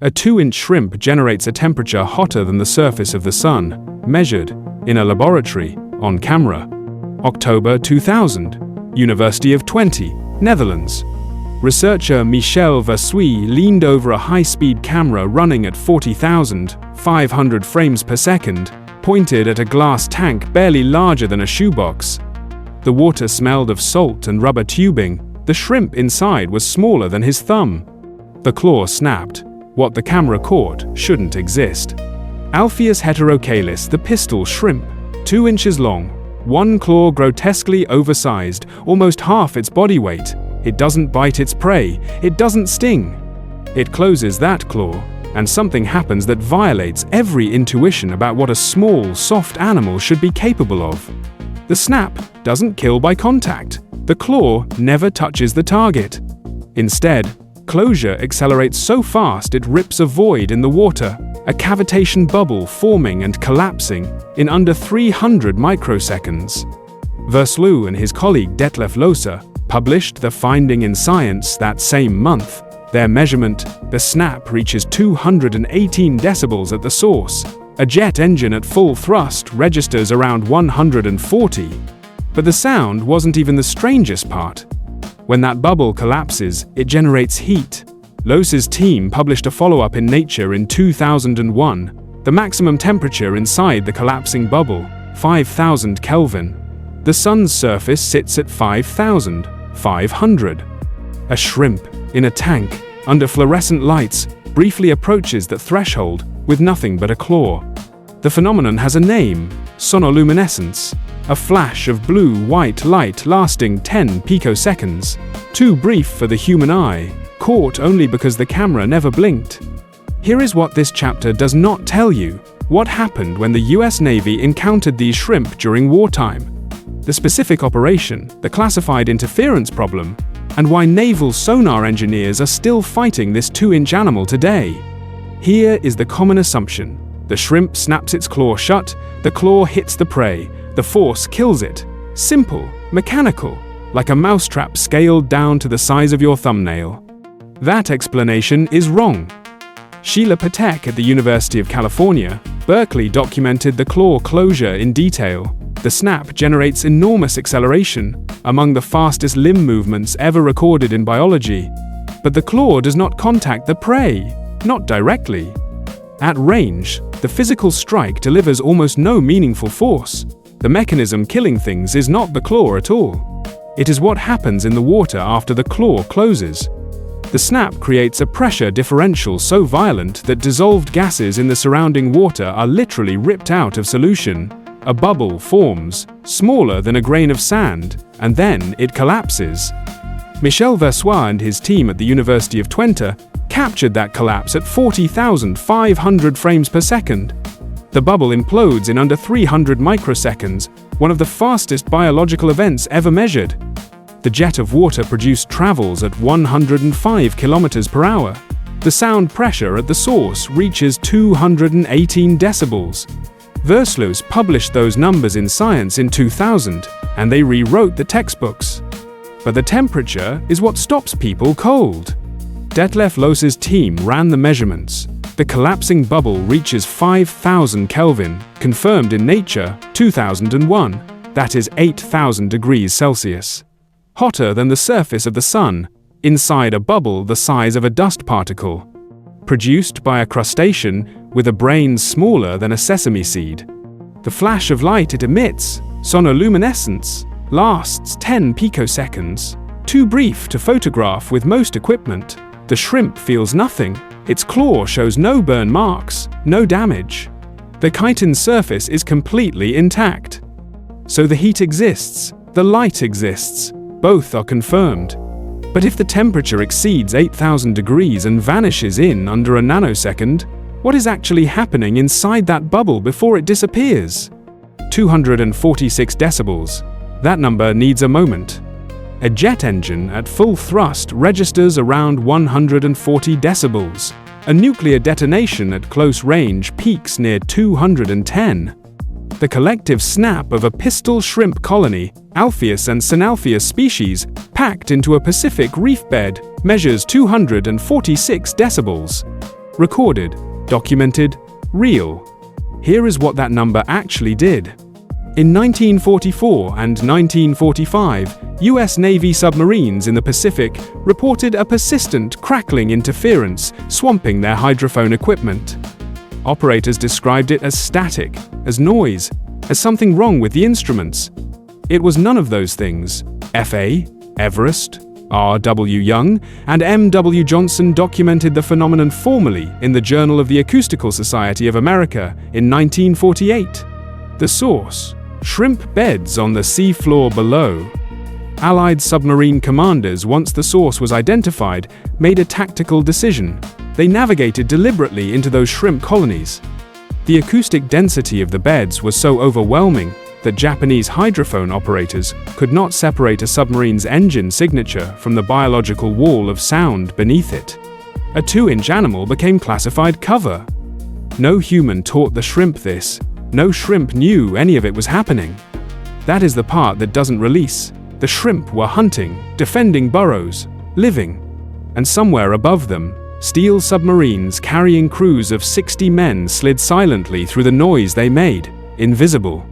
A 2-inch shrimp generates a temperature hotter than the surface of the sun, measured in a laboratory, on camera. October 2000, University of Twente, Netherlands. Researcher Michel Versluis leaned over a high-speed camera running at 40,500 frames per second, pointed at a glass tank barely larger than a shoebox. The water smelled of salt and rubber tubing. The shrimp inside was smaller than his thumb. The claw snapped. What the camera caught shouldn't exist. Alpheus heterochaelis, the pistol shrimp, 2 inches long, one claw grotesquely oversized, almost half its body weight. It doesn't bite its prey, it doesn't sting. It closes that claw, and something happens that violates every intuition about what a small, soft animal should be capable of. The snap doesn't kill by contact. The claw never touches the target. Instead, closure accelerates so fast it rips a void in the water, a cavitation bubble forming and collapsing in under 300 microseconds. Versluis and his colleague Lohse published the finding in Science that same month. Their measurement, the snap reaches 218 decibels at the source. A jet engine at full thrust registers around 140. But the sound wasn't even the strangest part. When that bubble collapses, it generates heat. Lohse's team published a follow-up in Nature in 2001. The maximum temperature inside the collapsing bubble, 5,000 Kelvin. The sun's surface sits at 5,500. A shrimp, in a tank, under fluorescent lights, briefly approaches the threshold with nothing but a claw. The phenomenon has a name, sonoluminescence, a flash of blue-white light lasting 10 picoseconds, too brief for the human eye, caught only because the camera never blinked. Here is what this chapter does not tell you: what happened when the US Navy encountered these shrimp during wartime, the specific operation, the classified interference problem, and why naval sonar engineers are still fighting this 2-inch animal today. Here is the common assumption. The shrimp snaps its claw shut, the claw hits the prey, the force kills it. Simple, mechanical, like a mousetrap scaled down to the size of your thumbnail. That explanation is wrong. Sheila Patek at the University of California, Berkeley documented the claw closure in detail. The snap generates enormous acceleration, among the fastest limb movements ever recorded in biology. But the claw does not contact the prey, not directly. At range, the physical strike delivers almost no meaningful force. The mechanism killing things is not the claw at all. It is what happens in the water after the claw closes. The snap creates a pressure differential so violent that dissolved gases in the surrounding water are literally ripped out of solution. A bubble forms, smaller than a grain of sand, and then it collapses. Michel Versluis and his team at the University of Twente captured that collapse at 40,500 frames per second. The bubble implodes in under 300 microseconds, one of the fastest biological events ever measured. The jet of water produced travels at 105 kilometers per hour. The sound pressure at the source reaches 218 decibels. Versluis published those numbers in Science in 2000, and they rewrote the textbooks. But the temperature is what stops people cold. Lohse's team ran the measurements. The collapsing bubble reaches 5,000 Kelvin, confirmed in Nature, 2001. That is 8,000 degrees Celsius. Hotter than the surface of the sun, inside a bubble the size of a dust particle. Produced by a crustacean with a brain smaller than a sesame seed. The flash of light it emits, sonoluminescence, lasts 10 picoseconds, too brief to photograph with most equipment. The shrimp feels nothing. Its claw shows no burn marks, no damage. The chitin's surface is completely intact. So the heat exists, the light exists, both are confirmed. But if the temperature exceeds 8,000 degrees and vanishes in under a nanosecond, what is actually happening inside that bubble before it disappears? 246 decibels. That number needs a moment. A jet engine at full thrust registers around 140 decibels. A nuclear detonation at close range peaks near 210. The collective snap of a pistol shrimp colony, Alpheus and Synalpheus species, packed into a Pacific reef bed, measures 246 decibels. recorded, documented, real. Here is what that number actually did. In 1944 and 1945, US Navy submarines in the Pacific reported a persistent crackling interference swamping their hydrophone equipment. Operators described it as static, as noise, as something wrong with the instruments. It was none of those things. F.A., Everest, R.W. Young, and M.W. Johnson documented the phenomenon formally in the Journal of the Acoustical Society of America in 1948. The source: shrimp beds on the sea floor below. Allied submarine commanders, once the source was identified, made a tactical decision. They navigated deliberately into those shrimp colonies. The acoustic density of the beds was so overwhelming that Japanese hydrophone operators could not separate a submarine's engine signature from the biological wall of sound beneath it. A 2-inch animal became classified cover. No human taught the shrimp this. No shrimp knew any of it was happening. That is the part that doesn't release. The shrimp were hunting, defending burrows, living. And somewhere above them, steel submarines carrying crews of 60 men slid silently through the noise they made, invisible.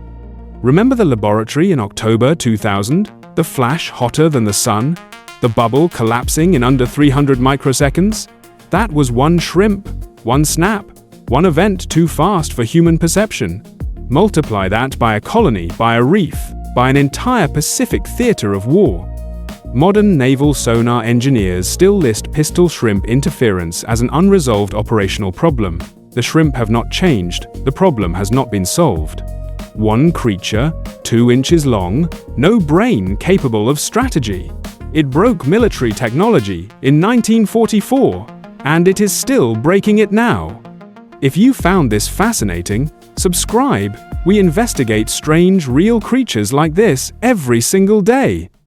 Remember the laboratory in October 2000? The flash hotter than the sun? The bubble collapsing in under 300 microseconds? That was one shrimp, one snap, one event too fast for human perception. Multiply that by a colony, by a reef, by an entire Pacific theater of war. Modern naval sonar engineers still list pistol shrimp interference as an unresolved operational problem. The shrimp have not changed, the problem has not been solved. One creature, 2 inches long, no brain capable of strategy. It broke military technology in 1944, and it is still breaking it now. If you found this fascinating, subscribe. We investigate strange, real creatures like this every single day.